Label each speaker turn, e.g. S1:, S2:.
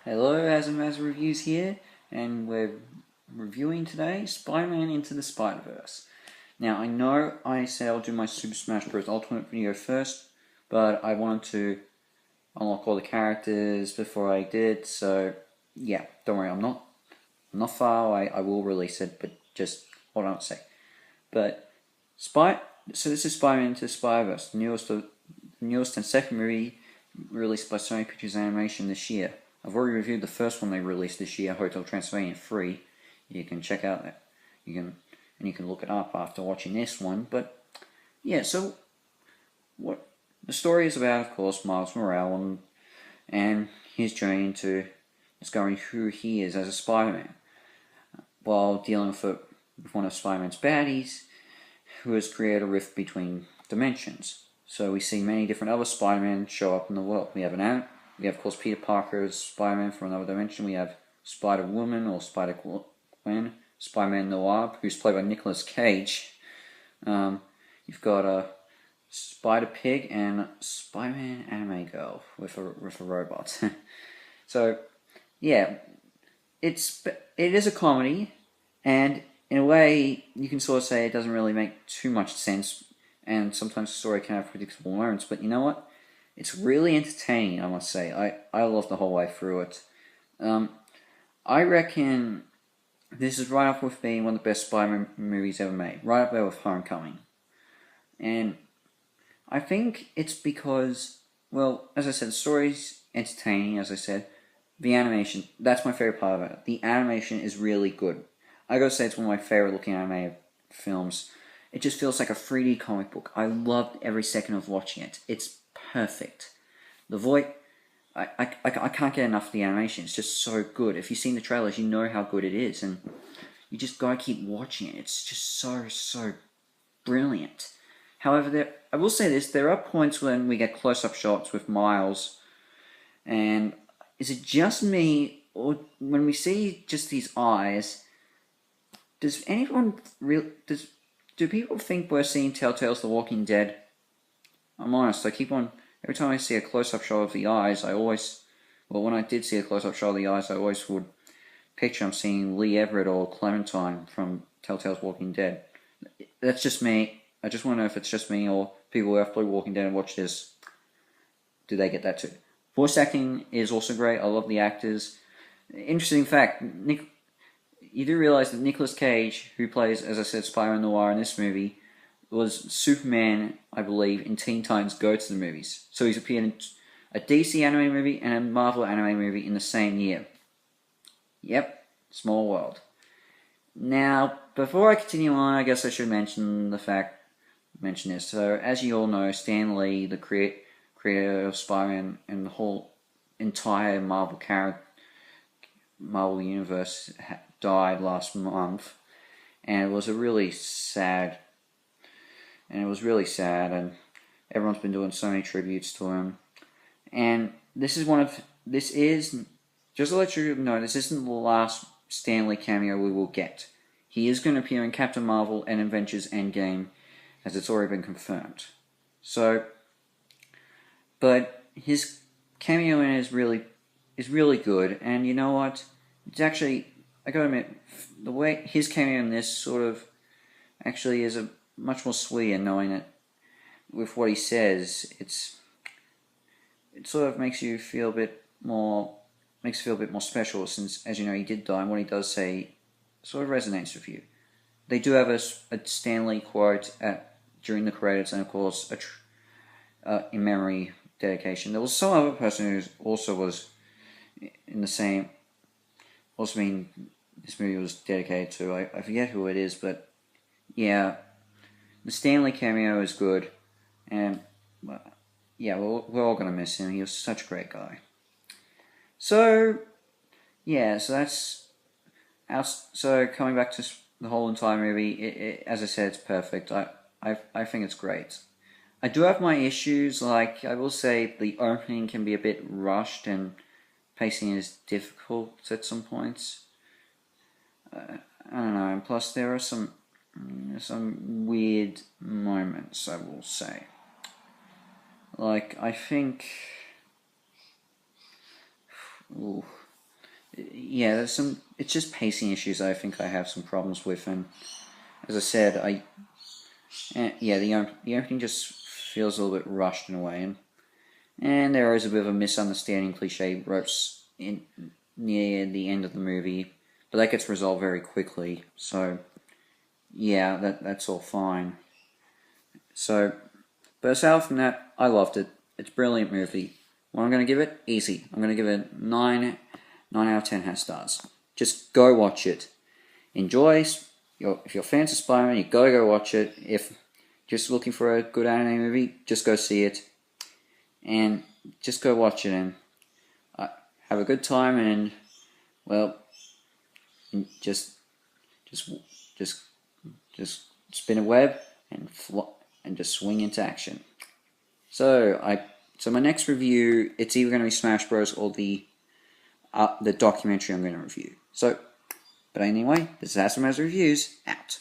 S1: Hello, Azamaz Reviews here, and we're reviewing today Spider-Man Into the Spider-Verse. Now, I know I said I'll do my Super Smash Bros. Ultimate video first, but I wanted to unlock all the characters before I did, so yeah, don't worry, I'm not far away. I will release it, but just hold on a sec. But so this is Spider-Man Into the Spider-Verse, the newest and second movie released by Sony Pictures Animation this year. I've already reviewed the first one they released this year, Hotel Transylvania 3. You can check out that. You can look it up after watching this one. But yeah, so what the story is about, of course, Miles Morales and his journey into discovering who he is as a Spider-Man, while dealing with one of Spider-Man's baddies, who has created a rift between dimensions. So we see many different other Spider-Men show up in the world. We have of course Peter Parker as Spider-Man from another dimension. We have Spider-Woman or Spider-Gwen, Spider-Man Noir, who's played by Nicolas Cage. You've got a Spider-Pig and Spider-Man Anime Girl with a robot. So yeah, it is a comedy, and in a way you can sort of say it doesn't really make too much sense, and sometimes the story can have predictable moments, but you know what? It's really entertaining, I must say. I loved the whole way through it. I reckon this is right up with being one of the best Spider-Man movies ever made. Right up there with Homecoming. And I think it's because, well, as I said, the story's entertaining, as I said. The animation, that's my favorite part of it. The animation is really good. I gotta say it's one of my favorite looking animated films. It just feels like a 3D comic book. I loved every second of watching it. It's perfect. The voice, I can't get enough of the animation. It's just so good. If you've seen the trailers, you know how good it is, and you just gotta keep watching it. It's just so brilliant. However, I will say this: there are points when we get close-up shots with Miles, and is it just me, or when we see just these eyes? Does anyone do people think we're seeing Telltale's The Walking Dead? I'm honest, every time I see a close-up shot of the eyes, when I did see a close-up shot of the eyes, I always would picture I'm seeing Lee Everett or Clementine from Telltale's Walking Dead. That's just me. I just want to know if it's just me or people who have played Walking Dead and watch this, do they get that too? Voice acting is also great. I love the actors. Interesting fact, you do realize that Nicolas Cage, who plays, as I said, Spider-Man Noir in this movie, was Superman, I believe, in Teen Titans Go to the movies. So he's appeared in a DC anime movie and a Marvel anime movie in the same year. Yep, small world. Now, before I continue on, I guess I should mention this. So, as you all know, Stan Lee, the creator of Spider-Man and the whole entire Marvel universe, died last month, and it was really sad, and everyone's been doing so many tributes to him, and this is just to let you know, this isn't the last Stan Lee cameo we will get. He is going to appear in Captain Marvel and Avengers Endgame, as it's already been confirmed. So, but his cameo in it is really good, and you know what? It's actually, I gotta admit, the way his cameo in this sort of actually is a much more sweeter, knowing that with what he says, it sort of makes you feel a bit more special, since, as you know, he did die, and what he does say sort of resonates with you. They do have a Stan Lee quote during the credits, and of course in memory dedication. There was some other person who also was in the same. Also, this movie was dedicated to. I forget who it is, but yeah, the Stan Lee cameo is good, and yeah, we're all gonna miss him. He was such a great guy. So yeah, so coming back to the whole entire movie, as I said, it's perfect. I think it's great. I do have my issues. Like, I will say the opening can be a bit rushed, and pacing is difficult at some points. I don't know, and plus there are some weird moments, I will say. Like, I think... Ooh, yeah, it's just pacing issues I think I have some problems with, and as I said, yeah, the opening just feels a little bit rushed in a way, and there is a bit of a misunderstanding cliche ropes in near the end of the movie, but that gets resolved very quickly. So yeah, that's all fine. So, but aside from that, I loved it. It's a brilliant movie. What I'm going to give it? Easy. I'm going to give it 9 out of 10 half stars. Just go watch it. Enjoy. If you're fans of Spider-Man, you gotta go watch it. If just looking for a good anime movie, just go see it. And just go watch it and have a good time and, well, just just just spin a web and just swing into action. So my next review, it's either going to be Smash Bros or the documentary I'm going to review. So, but anyway, this is As Reviews out.